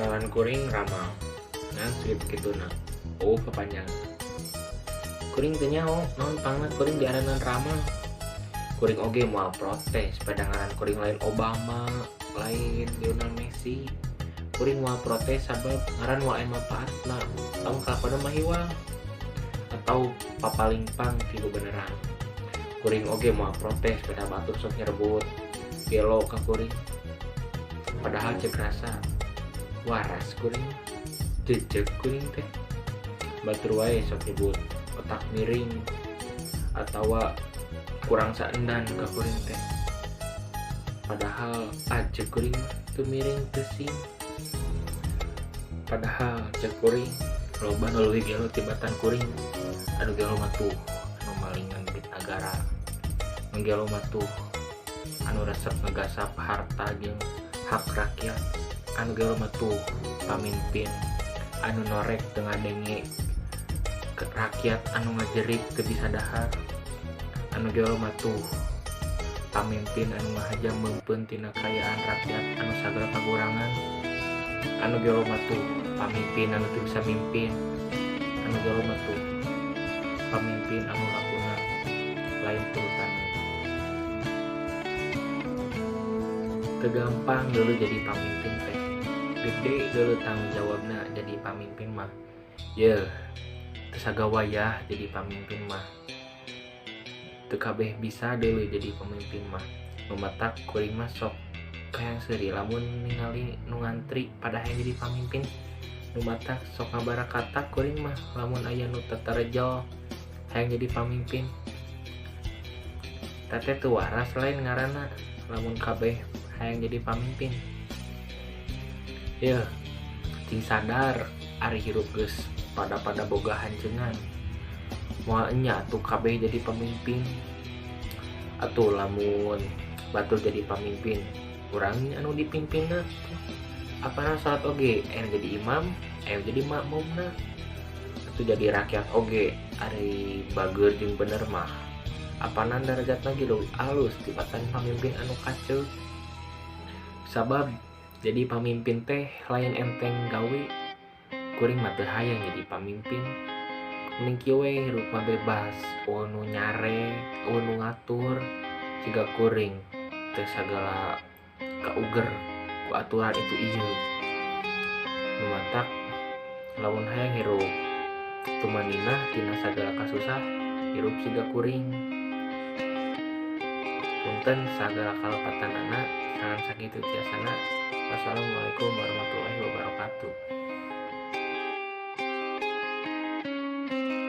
ngaran kuring ramal ngan sweet gitu na kepanjang kuring teu nyaho naon pangna kuring diaranan ramal kuring oge moal protes pada ngaran kuring lain Obama lain Lionel Messi kuring moal protes sabab ngaran moal manfaatna tong kalapada mah hiwang atau papalimpang ti beneran kuring oge moal protes pada batur sok nyerebut gelo ka kuring padahal cek rasa waras kuring jejeg kuring teh batur wae sok nyebut otak miring atawa kurang saendan ka kuring teh padahal aja kuring teu miring teu sing padahal cek kuring loba nu leuwih gelo tibatan kuring anu gelo mah tuh anu malingan duit negara anu gelo mah tuh anu resep ngegasap harta jeung hak rakyat anu gelo mah tuh pamimpin anu norek teu ngadenge ke rakyat anu ngajerik teu bisa dahar anu gelo mah tuh pamimpin anu ngahajam meupeun tina kayaan rakyat anu sagala kagurangan anu gelo mah tuh pamimpin anu teu bisa mimpin anu gelo mah tuh pamimpin anu lakuna lain turutan teu gampang dulu jadi pamimpin teh gede dulu tanggung jawabna jadi pamimpin mah teu sagawayah jadi pamimpin mah teu kabeh bisa dulu jadi pemimpin mah mematak kuring mah sok kayak seuri lamun ningali nu ngantri pada hayang jadi pamimpin nu matak sok ngabarakata kuring mah lamun aya nu teterejol hayang jadi pamimpin tete teu waras lain ngaranna lamun kabeh hayang jadi pamimpin ya cing sadar ari hirup geus pada boga hancengan moal enya atuh kabeh jadi pemimpin atuh lamun batur jadi pamimpin urang anu dipimpinna apana salat oge jadi imam jadi makmumna atuh jadi rakyat oge ari bager jeung bener mah apana derajatna gitu alus tibatan pamimpin anu kaceu sabab jadi pamimpin teh lain enteng gawe kuring mah teu hayang jadi pamimpin mending kieu we hirup mah bebas nu nyare nu ngatur siga kuring teu sagala kauger ku aturan itu ieu nu matak lamun hayang hirup tumaninah tina sagala kasusah hirup siga kuring punten sagala kalepatanana saran sakitu tiasana. Wassalamualaikum